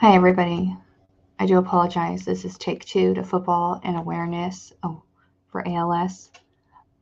Hi, everybody. I do apologize. This is take two to football and awareness for ALS.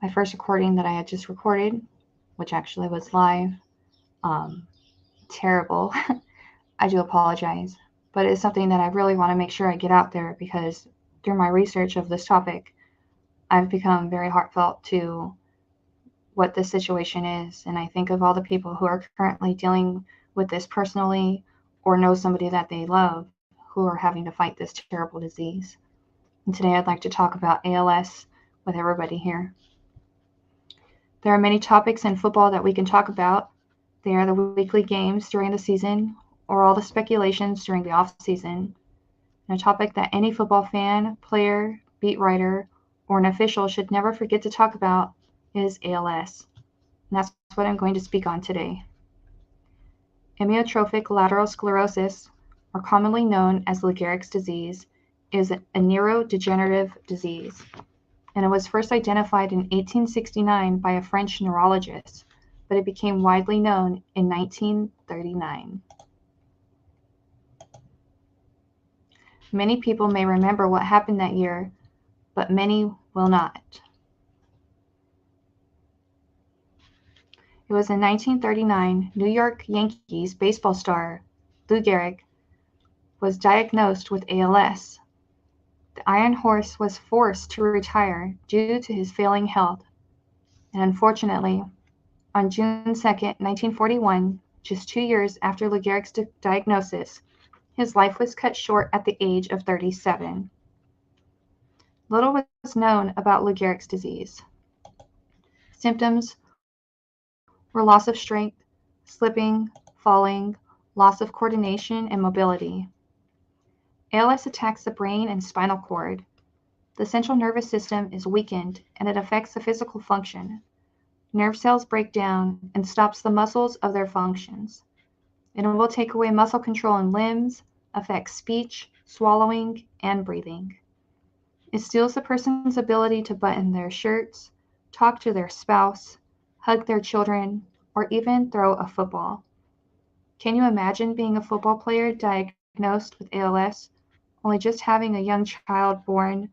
My first recording that I had just recorded, which actually was live, um, terrible. I do apologize, but it's something that I really want to make sure I get out there because through my research of this topic, I've become very heartfelt to what this situation is. And I think of all the people who are currently dealing with this personally or know somebody that they love who are having to fight this terrible disease. And today I'd like to talk about ALS with everybody here. There are many topics in football that we can talk about. They are the weekly games during the season or all the speculations during the off season. And a topic that any football fan, player, beat writer, or an official should never forget to talk about is ALS. And that's what I'm going to speak on today. Amyotrophic lateral sclerosis, or commonly known as Lou Gehrig's disease, is a neurodegenerative disease, and it was first identified in 1869 by a French neurologist, but it became widely known in 1939. Many people may remember what happened that year, but many will not. It was in 1939, New York Yankees baseball star Lou Gehrig was diagnosed with ALS. The Iron Horse was forced to retire due to his failing health, and unfortunately, on June 2, 1941, just 2 years after Lou Gehrig's diagnosis, his life was cut short at the age of 37. Little was known about Lou Gehrig's disease. Symptoms were loss of strength, slipping, falling, loss of coordination and mobility. ALS attacks the brain and spinal cord. The central nervous system is weakened and it affects the physical function. Nerve cells break down and stops the muscles of their functions. It will take away muscle control in limbs, affect speech, swallowing, and breathing. It steals the person's ability to button their shirts, talk to their spouse, hug their children, or even throw a football. Can you imagine being a football player diagnosed with ALS, only just having a young child born,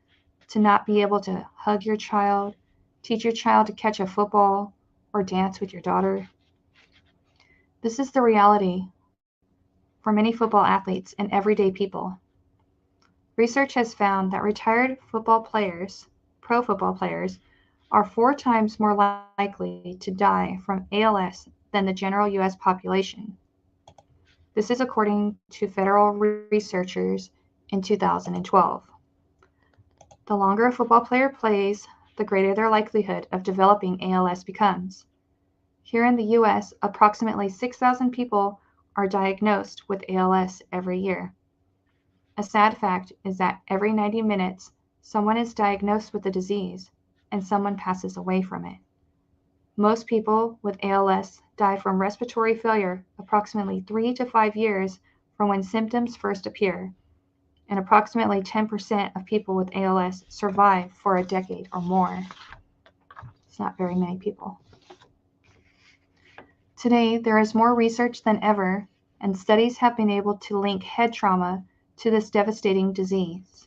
to not be able to hug your child, teach your child to catch a football, or dance with your daughter? This is the reality for many football athletes and everyday people. Research has found that retired football players, pro football players, are 4 times more likely to die from ALS than the general U.S. population. This is according to federal researchers in 2012. The longer a football player plays, the greater their likelihood of developing ALS becomes. Here in the U.S., approximately 6,000 people are diagnosed with ALS every year. A sad fact is that every 90 minutes, someone is diagnosed with the disease and someone passes away from it. Most people with ALS die from respiratory failure approximately 3 to 5 years from when symptoms first appear, and approximately 10% of people with ALS survive for a decade or more. It's not very many people. Today, there is more research than ever, and studies have been able to link head trauma to this devastating disease.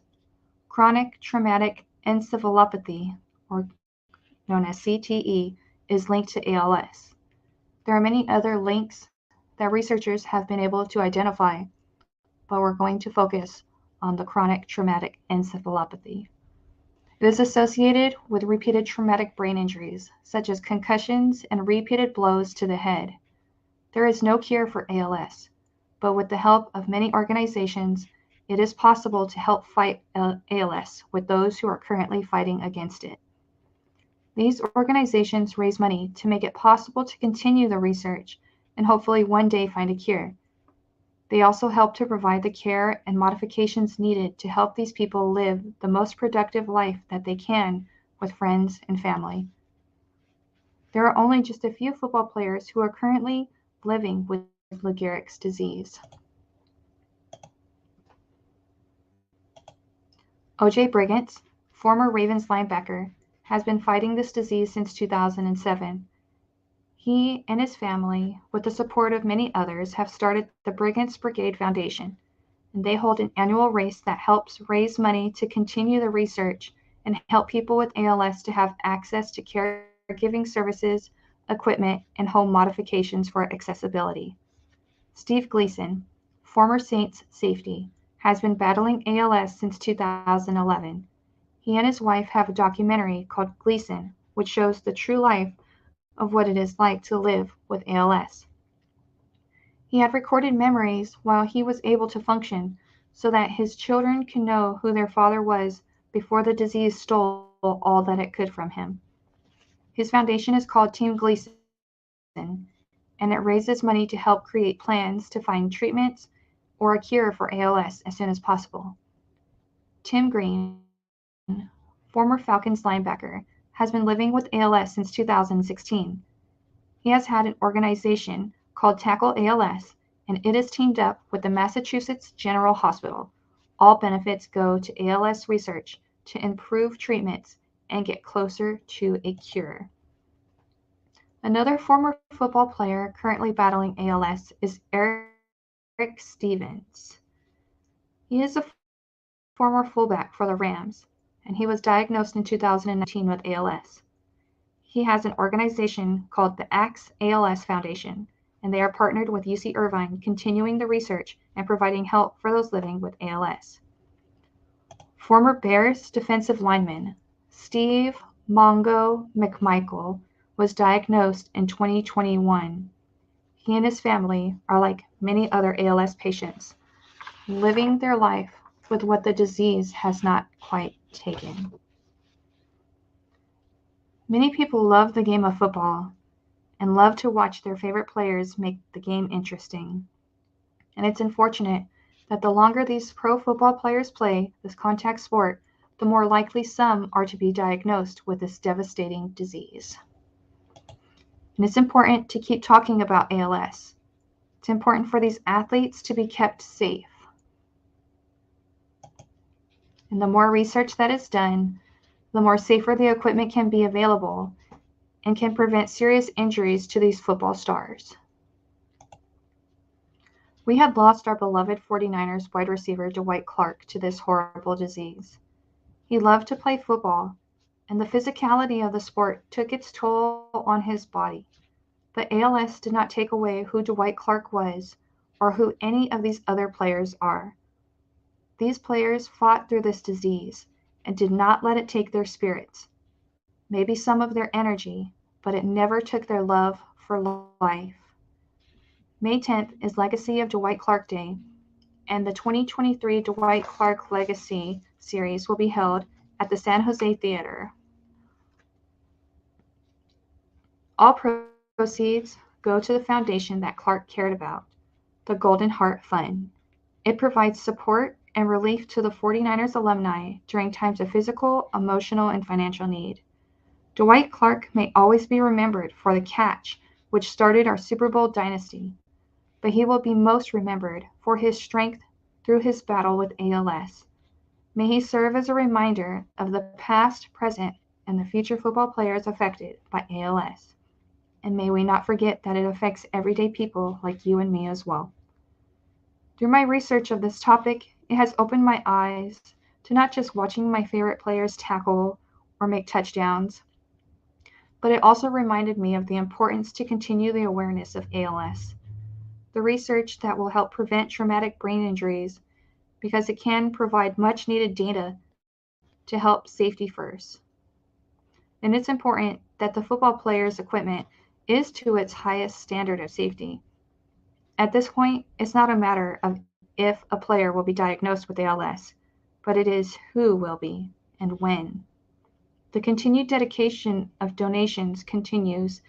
Chronic traumatic encephalopathy, or known as CTE, is linked to ALS. There are many other links that researchers have been able to identify, but we're going to focus on the chronic traumatic encephalopathy. It is associated with repeated traumatic brain injuries, such as concussions and repeated blows to the head. There is no cure for ALS, but with the help of many organizations, it is possible to help fight ALS with those who are currently fighting against it. These organizations raise money to make it possible to continue the research and hopefully one day find a cure. They also help to provide the care and modifications needed to help these people live the most productive life that they can with friends and family. There are only just a few football players who are currently living with Lou Gehrig's disease. O.J. Brigance, former Ravens linebacker, has been fighting this disease since 2007. He and his family, with the support of many others, have started the Brigance Brigade Foundation, and they hold an annual race that helps raise money to continue the research and help people with ALS to have access to caregiving services, equipment, and home modifications for accessibility. Steve Gleason, former Saints safety, has been battling ALS since 2011. He and his wife have a documentary called Gleason, which shows the true life of what it is like to live with ALS. He had recorded memories while he was able to function so that his children can know who their father was before the disease stole all that it could from him. His foundation is called Team Gleason, and it raises money to help create plans to find treatments or a cure for ALS as soon as possible. Tim Green, former Falcons linebacker, has been living with ALS since 2016. He has had an organization called Tackle ALS, and it is teamed up with the Massachusetts General Hospital. All benefits go to ALS research to improve treatments and get closer to a cure. Another former football player currently battling ALS is Eric Stevens. He is a former fullback for the Rams, and he was diagnosed in 2019 with ALS. He has an organization called the ACTS ALS Foundation, and they are partnered with UC Irvine, continuing the research and providing help for those living with ALS. Former Bears defensive lineman Steve Mongo McMichael was diagnosed in 2021. He and his family are like many other ALS patients, living their life with what the disease has not quite taken. Many people love the game of football and love to watch their favorite players make the game interesting. And it's unfortunate that the longer these pro football players play this contact sport, the more likely some are to be diagnosed with this devastating disease. And it's important to keep talking about ALS. It's important for these athletes to be kept safe. And the more research that is done, the more safer the equipment can be available and can prevent serious injuries to these football stars. We had lost our beloved 49ers wide receiver Dwight Clark to this horrible disease. He loved to play football, and the physicality of the sport took its toll on his body. But ALS did not take away who Dwight Clark was or who any of these other players are. These players fought through this disease and did not let it take their spirits, maybe some of their energy, but it never took their love for life. May 10th is Legacy of Dwight Clark Day, and the 2023 Dwight Clark Legacy series will be held at the San Jose Theater. All proceeds go to the foundation that Clark cared about, the Golden Heart Fund. It provides support and relief to the 49ers alumni during times of physical, emotional, and financial need. Dwight Clark may always be remembered for the catch, which started our Super Bowl dynasty, but he will be most remembered for his strength through his battle with ALS. May he serve as a reminder of the past, present, and the future football players affected by ALS. And may we not forget that it affects everyday people like you and me as well. Through my research of this topic, it has opened my eyes to not just watching my favorite players tackle or make touchdowns, but it also reminded me of the importance to continue the awareness of ALS, the research that will help prevent traumatic brain injuries, because it can provide much needed data to help safety first. And it's important that the football players' equipment is to its highest standard of safety. At this point, it's not a matter of if a player will be diagnosed with ALS, but it is who will be and when. The continued dedication of donations continues,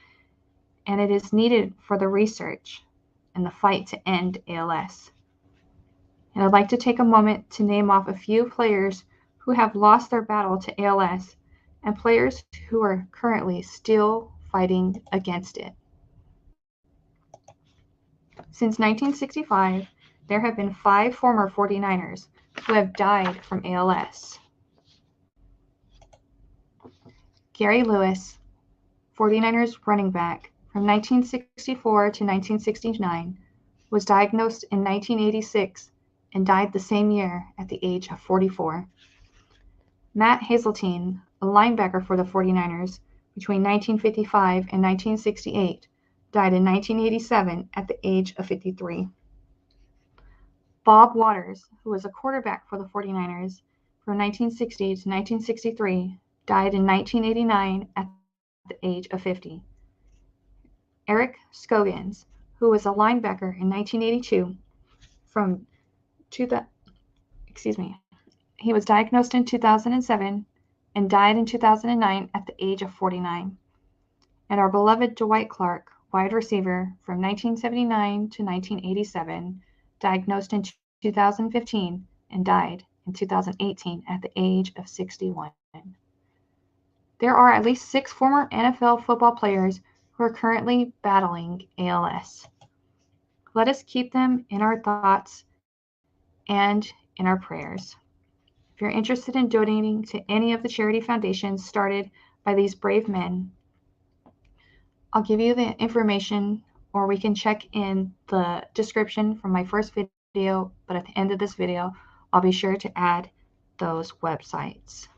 and it is needed for the research and the fight to end ALS. And I'd like to take a moment to name off a few players who have lost their battle to ALS and players who are currently still fighting against it. Since 1965, there have been 5 former 49ers who have died from ALS. Gary Lewis, 49ers running back from 1964 to 1969, was diagnosed in 1986 and died the same year at the age of 44. Matt Hazeltine, a linebacker for the 49ers between 1955 and 1968, died in 1987 at the age of 53. Bob Waters, who was a quarterback for the 49ers from 1960 to 1963, died in 1989 at the age of 50. Eric Scogins, who was a linebacker in 1982 from he was diagnosed in 2007 and died in 2009 at the age of 49. And our beloved Dwight Clark, wide receiver from 1979 to 1987, diagnosed in 2015 and died in 2018 at the age of 61. There are at least 6 former NFL football players who are currently battling ALS. Let us keep them in our thoughts and in our prayers. If you're interested in donating to any of the charity foundations started by these brave men, I'll give you the information, or we can check in the description from my first video, but at the end of this video, I'll be sure to add those websites.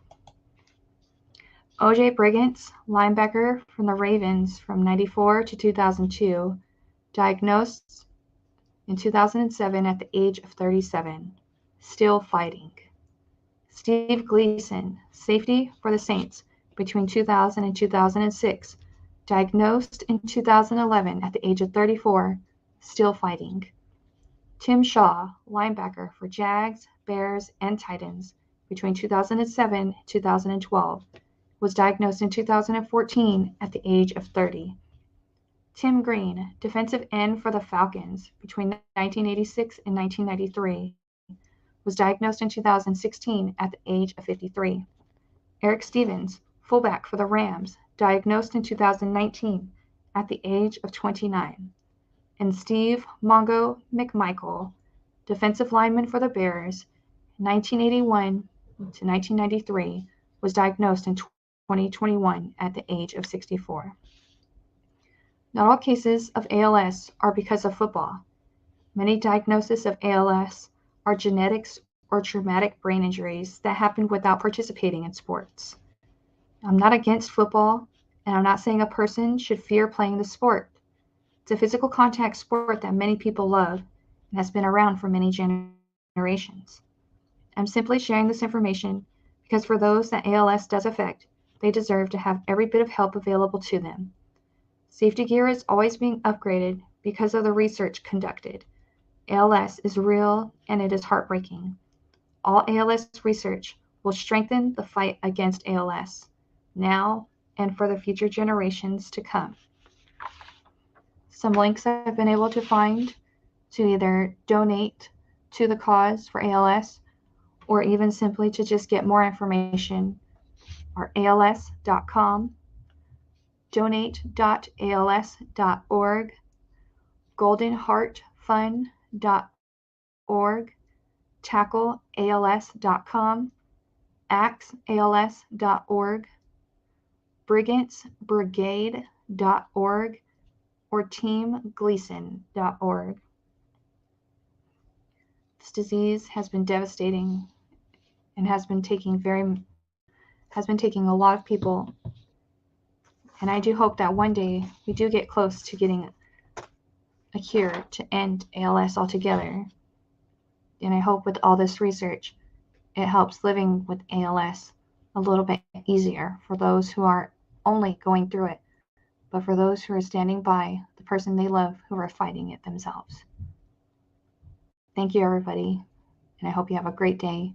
O.J. Brigance, linebacker from the Ravens from 94 to 2002, diagnosed in 2007 at the age of 37, still fighting. Steve Gleason, safety for the Saints between 2000 and 2006, diagnosed in 2011 at the age of 34, still fighting. Tim Shaw, linebacker for Jags, Bears, and Titans between 2007 and 2012, was diagnosed in 2014 at the age of 30. Tim Green, defensive end for the Falcons between 1986 and 1993, was diagnosed in 2016 at the age of 53. Eric Stevens, fullback for the Rams, diagnosed in 2019 at the age of 29. And Steve Mongo McMichael, defensive lineman for the Bears, 1981 to 1993, was diagnosed in 2021 at the age of 64. Not all cases of ALS are because of football. Many diagnoses of ALS are genetics or traumatic brain injuries that happen without participating in sports. I'm not against football, and I'm not saying a person should fear playing the sport. It's a physical contact sport that many people love and has been around for many generations. I'm simply sharing this information because for those that ALS does affect, they deserve to have every bit of help available to them. Safety gear is always being upgraded because of the research conducted. ALS is real and it is heartbreaking. All ALS research will strengthen the fight against ALS, now and for the future generations to come. Some links I've been able to find to either donate to the cause for ALS or even simply to just get more information are als.com, donate.als.org, goldenheartfund.org, tackleals.com, axals.org, brigantsbrigade.org, or teamgleason.org. This disease has been devastating and has been taking a lot of people. And I do hope that one day we do get close to getting a cure to end ALS altogether. And I hope with all this research, it helps living with ALS a little bit easier for those who are only going through it, but for those who are standing by the person they love who are fighting it themselves. Thank you, everybody, and I hope you have a great day.